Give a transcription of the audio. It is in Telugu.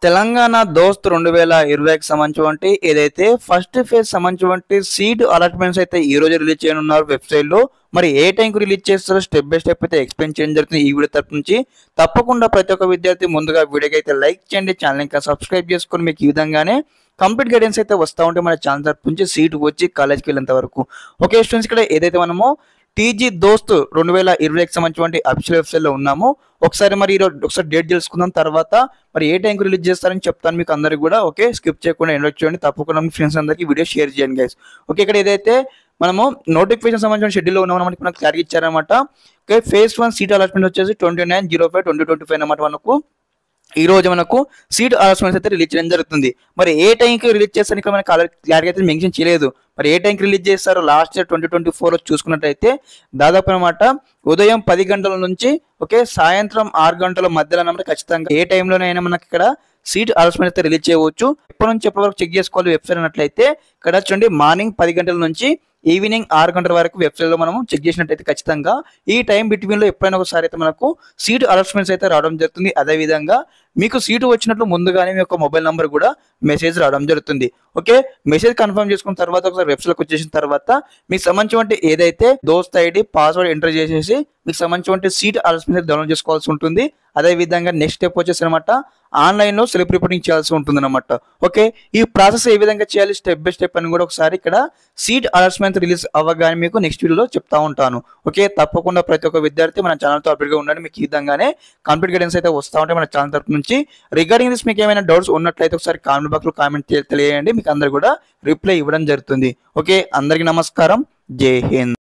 తెలంగాణ దోస్త్ 2020కి సంబంధించి ఏదైతే ఫస్ట్ ఫేజ్ సంబంధించి సీట్ అలాట్మెంట్స్ అయితే ఈ రోజు రిలీజ్ చేయనున్నారు వెబ్సైట్ లో. మరి ఏ టైంకి రిలీజ్ చేస్తారో స్టెప్ బై స్టెప్ అయితే ఎక్స్ప్లెయిన్ చేయడం జరుగుతుంది ఈ వీడియో తరపు నుంచి. తప్పకుండా ప్రతి ఒక్క విద్యార్థి ముందుగా వీడియోకి అయితే లైక్ చేయండి, ఛానల్ ఇంకా సబ్స్క్రైబ్ చేసుకొని మీకు ఈ విధంగానే కంప్లీట్ గైడెన్స్ అయితే వస్తూ ఉంటే మన ఛానల్ తరపు నుంచి సీట్ వచ్చి కాలేజ్కి వెళ్ళేంత వరకు. ఓకే స్టూడెంట్స్, ఇక్కడ ఏదైతే మనము టీజీ దోస్త్ 2020కి సంబంధించి అఫీషియల్ వెబ్సైట్ లో ఉన్నాము. ఒకసారి మరి ఈరోజు ఒకసారి డేట్ తెలుసుకుందాం, తర్వాత మరి ఏ టైంకి రిలీజ్ చేస్తారని చెప్తాను మీకు అందరికి కూడా. ఓకే, స్కిప్ చేయకుండా ఎండ్ చేయండి, తప్పకుండా మీ ఫ్రెండ్స్ అందరికీ వీడియో షేర్ చేయండి గైస్. ఓకే, ఇక్కడ ఏదైతే మనము నోటిఫికేషన్ సంబంధించిన షెడ్యూల్లో ఉన్నామో మనకి క్లారిటీ ఇచ్చారనమాట. ఓకే, ఫేజ్ 1 సీట్ అలాట్మెంట్ వచ్చేసి 29/05/2025 అనమాట. మనకు ఈ రోజు మనకు సీట్ అలాట్మెంట్స్ అయితే రిలీజ్ చేయడం జరుగుతుంది. మరి ఏ టైంకి రిలీజ్ చేస్తారని ఇక్కడ మనకి క్లారిటీ అయితే మెన్షన్ చేయలేదు. మరి ఏ టైంకి రిలీజ్ చేస్తారో లాస్ట్ ఇయర్ 2024 చూసుకున్నట్టయితే దాదాపు అనమాట ఉదయం 10 గంటల నుంచి సాయంత్రం 6 గంటల మధ్యలో అన్నమాట ఖచ్చితంగా ఏ టైంలోనైనా మనకి ఇక్కడ సీట్ అలాట్మెంట్ అయితే రిలీజ్ చేయవచ్చు. ఎప్పటి నుంచి ఎప్పటి వరకు చెక్ చేసుకోవాలి వెబ్సైట్ అన్నట్లయితే ఇక్కడ చూడండి, మార్నింగ్ 10 గంటల నుంచి ఈవినింగ్ 6 గంటల వరకు వెబ్సైట్ లో మనం చెక్ చేసినట్టయితే ఖచ్చితంగా ఈ టైం బిట్వీన్ లో ఎప్పుడైనా ఒకసారి అయితే మనకు సీట్ అలాట్మెంట్స్ అయితే రావడం జరుగుతుంది. అదే విధంగా మీకు సీటు వచ్చినట్లు ముందుగానే మీ యొక్క మొబైల్ నంబర్ కూడా మెసేజ్ రావడం జరుగుతుంది. ఓకే, మెసేజ్ కన్ఫర్మ్ చేసుకున్న తర్వాత ఒకసారి వెబ్సైట్కి వచ్చేసిన తర్వాత మీకు సంబంధించి ఏదైతే దోస్త్ ఐడి పాస్వర్డ్ ఎంటర్ చేసేసి మీకు సంబంధించి సీట్ అలాట్మెంట్ డౌన్లోడ్ చేసుకోవాల్సి ఉంటుంది. అదే విధంగా నెక్స్ట్ స్టెప్ వచ్చేసి అనమాట ఆన్లైన్ లో సెల్ఫ్ రిపోర్టింగ్ చేయాల్సి ఉంటుంది అనమాట. ఓకే, ఈ ప్రాసెస్ ఏ విధంగా చేయాలి స్టెప్ బై స్టెప్ అని కూడా ఒకసారి ఇక్కడ సీట్ అలాట్మెంట్ రిలీజ్ అవ్వగానే మీకు నెక్స్ట్ వీడియోలో చెప్తా ఉంటాను. ఓకే, తప్పకుండా ప్రతి ఒక్క విద్యార్థి మన ఛానల్తో అప్డేట్గా ఉండండి. మీకు ఈ విధంగానే కంప్లీట్ గైడెన్స్ అయితే వస్తూ ఉంటాయి మన ఛానల్ తరపు నుంచి. రిగార్డింగ్ దిస్ మీకు ఏమైనా డౌట్స్ ఉన్నట్లయితే ఒకసారి కామెంట్ బాక్స్ లో కామెంట్ తెలియజేయండి, మీకు అందరు కూడా రిప్లై ఇవ్వడం జరుగుతుంది. ఓకే, అందరికీ నమస్కారం, జై హింద్.